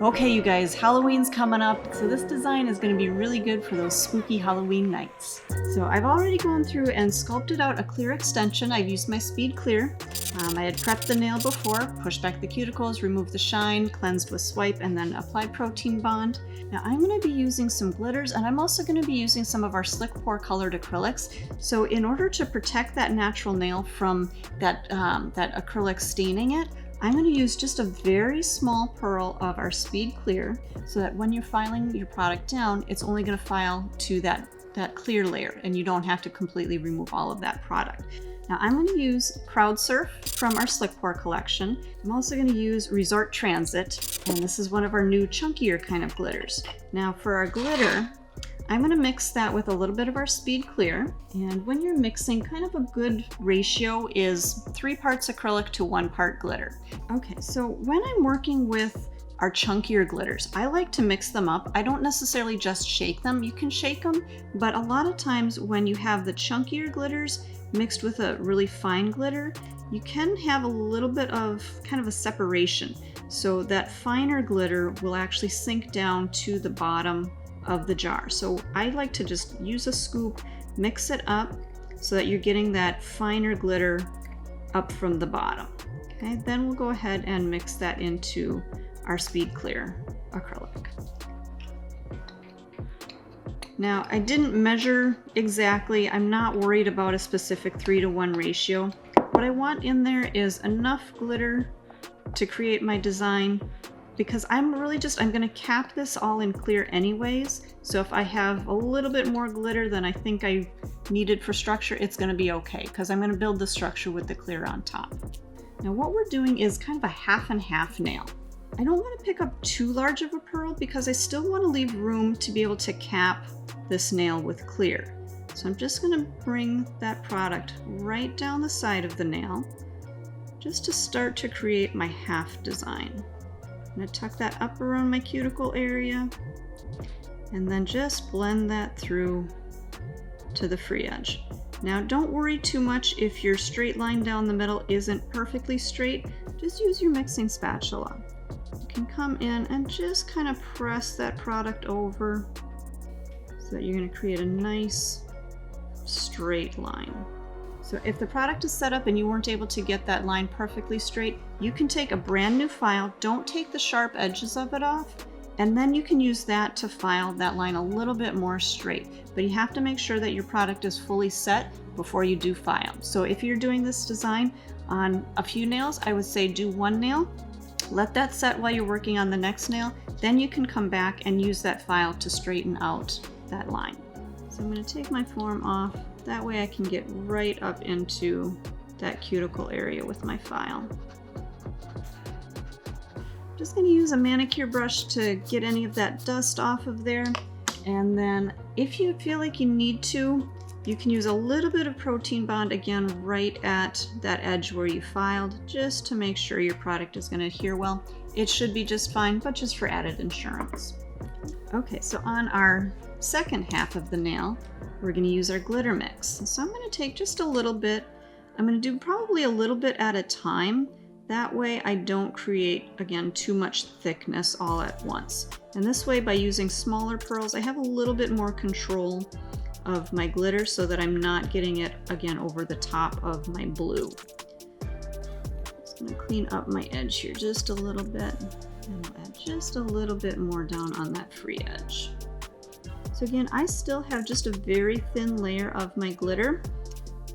Okay, you guys, Halloween's coming up, so this design is going to be really good for those spooky Halloween nights. So I've already gone through and sculpted out a clear extension. I've used my speed clear. I had prepped the nail before, pushed back the cuticles, removed the shine, cleansed with swipe, and then applied protein bond. Now I'm going to be using some glitters, and I'm also going to be using some of our slick pour colored acrylics. So in order to protect that natural nail from that acrylic staining it, I'm going to use just a very small pearl of our speed clear so that when you're filing your product down, it's only going to file to that clear layer and you don't have to completely remove all of that product. Now I'm going to use Crowd Surf from our Slick Pour collection. I'm also going to use Resort Transit, and this is one of our new chunkier kind of glitters. Now for our glitter, I'm going to mix that with a little bit of our speed clear, and when you're mixing, kind of a good ratio is 3 parts acrylic to 1 part glitter. Okay, so when I'm working with our chunkier glitters, I like to mix them up. I don't necessarily just shake them. You can shake them, but a lot of times when you have the chunkier glitters mixed with a really fine glitter, you can have a little bit of kind of a separation. So that finer glitter will actually sink down to the bottom of the jar. So I like to just use a scoop, mix it up so that you're getting that finer glitter up from the bottom. Okay, then we'll go ahead and mix that into our speed clear acrylic. Now I didn't measure exactly. I'm not worried about a specific 3-to-1 ratio. What I want in there is enough glitter to create my design, because I'm going to cap this all in clear anyways. So if I have a little bit more glitter than I think I needed for structure, it's going to be okay, because I'm going to build the structure with the clear on top. Now what we're doing is kind of a half and half nail. I don't want to pick up too large of a pearl because I still want to leave room to be able to cap this nail with clear. So I'm just going to bring that product right down the side of the nail just to start to create my half design. I'm going to tuck that up around my cuticle area and then just blend that through to the free edge. Now don't worry too much if your straight line down the middle isn't perfectly straight. Just use your mixing spatula. You can come in and just kind of press that product over so that you're going to create a nice straight line. So if the product is set up and you weren't able to get that line perfectly straight, you can take a brand new file, don't take the sharp edges of it off, and then you can use that to file that line a little bit more straight. But you have to make sure that your product is fully set before you do file. So if you're doing this design on a few nails, I would say do 1 nail, let that set while you're working on the next nail, then you can come back and use that file to straighten out that line. So I'm going to take my form off. That way I can get right up into that cuticle area with my file. I'm just going to use a manicure brush to get any of that dust off of there. And then if you feel like you need to, you can use a little bit of protein bond again right at that edge where you filed, just to make sure your product is going to adhere well. It should be just fine, but just for added insurance. Okay, so on our second half of the nail, we're going to use our glitter mix. So I'm going to take just a little bit. I'm going to do probably a little bit at a time. That way I don't create, again, too much thickness all at once. And this way, by using smaller pearls, I have a little bit more control of my glitter so that I'm not getting it, again, over the top of my blue. Just going to clean up my edge here just a little bit. And I'll add just a little bit more down on that free edge. So again, I still have just a very thin layer of my glitter.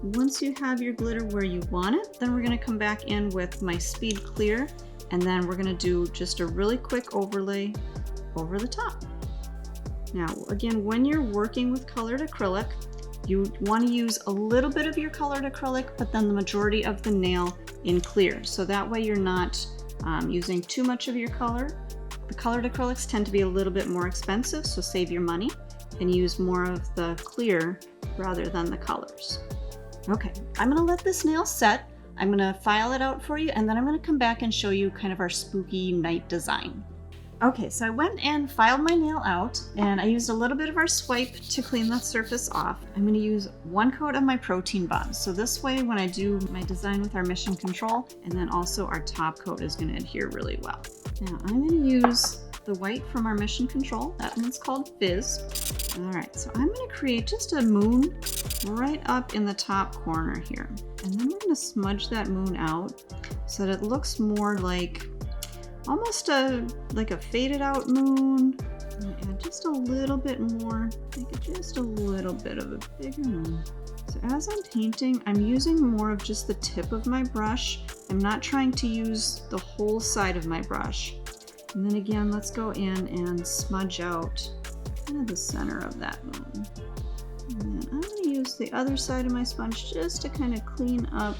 Once you have your glitter where you want it, then we're going to come back in with my speed clear, and then we're going to do just a really quick overlay over the top. Now, again, when you're working with colored acrylic, you want to use a little bit of your colored acrylic, but then the majority of the nail in clear. So that way you're not using too much of your color. The colored acrylics tend to be a little bit more expensive, so save your money and use more of the clear rather than the colors. Okay, I'm gonna let this nail set. I'm gonna file it out for you, and then I'm gonna come back and show you kind of our spooky night design. Okay, so I went and filed my nail out, and I used a little bit of our swipe to clean the surface off. I'm gonna use 1 coat of my protein bond. So this way, when I do my design with our mission control, and then also our top coat is gonna adhere really well. Now I'm gonna use the white from our mission control. That one's called Fizz. All right, so I'm going to create just a moon right up in the top corner here. And then we're going to smudge that moon out so that it looks more like almost like a faded out moon. And add just a little bit more, make it just a little bit of a bigger moon. So as I'm painting, I'm using more of just the tip of my brush. I'm not trying to use the whole side of my brush. And then again, let's go in and smudge out kind of the center of that moon. And then I'm going to use the other side of my sponge just to kind of clean up.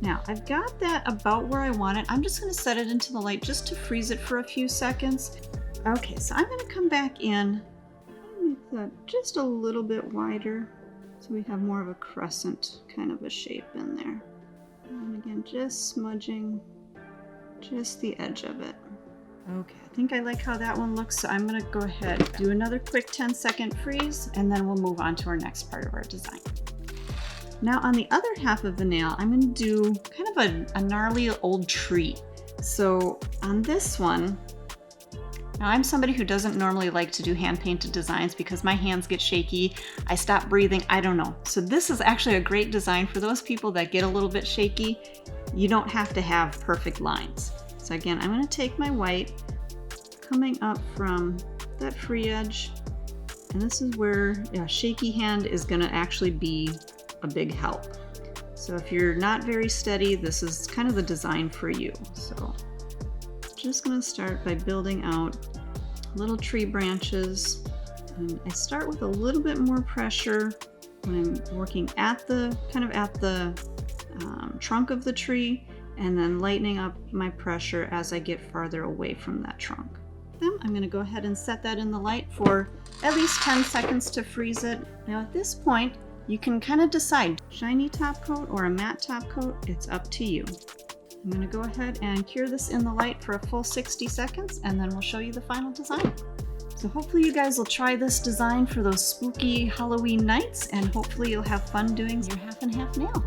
Now, I've got that about where I want it. I'm just going to set it into the light just to freeze it for a few seconds. Okay, so I'm going to come back in and make that just a little bit wider so we have more of a crescent kind of a shape in there. And again, just smudging just the edge of it. Okay, I think I like how that one looks, so I'm going to go ahead, do another quick 10-second freeze, and then we'll move on to our next part of our design. Now on the other half of the nail, I'm going to do kind of a gnarly old tree. So on this one, now I'm somebody who doesn't normally like to do hand-painted designs because my hands get shaky, I stop breathing, I don't know. So this is actually a great design for those people that get a little bit shaky. You don't have to have perfect lines. So again, I'm going to take my white, coming up from that free edge, and this is where a shaky hand is going to actually be a big help. So if you're not very steady, this is kind of the design for you. So just going to start by building out little tree branches, and I start with a little bit more pressure when I'm working at the trunk of the tree, and then lightening up my pressure as I get farther away from that trunk. Then I'm going to go ahead and set that in the light for at least 10 seconds to freeze it. Now at this point, you can kind of decide, shiny top coat or a matte top coat, it's up to you. I'm going to go ahead and cure this in the light for a full 60 seconds, and then we'll show you the final design. So hopefully you guys will try this design for those spooky Halloween nights, and hopefully you'll have fun doing your half and half nail.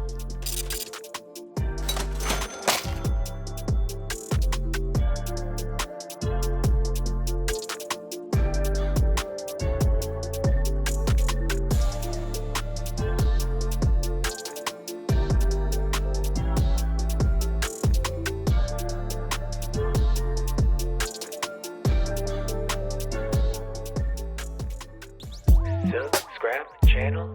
Subscribe the channel.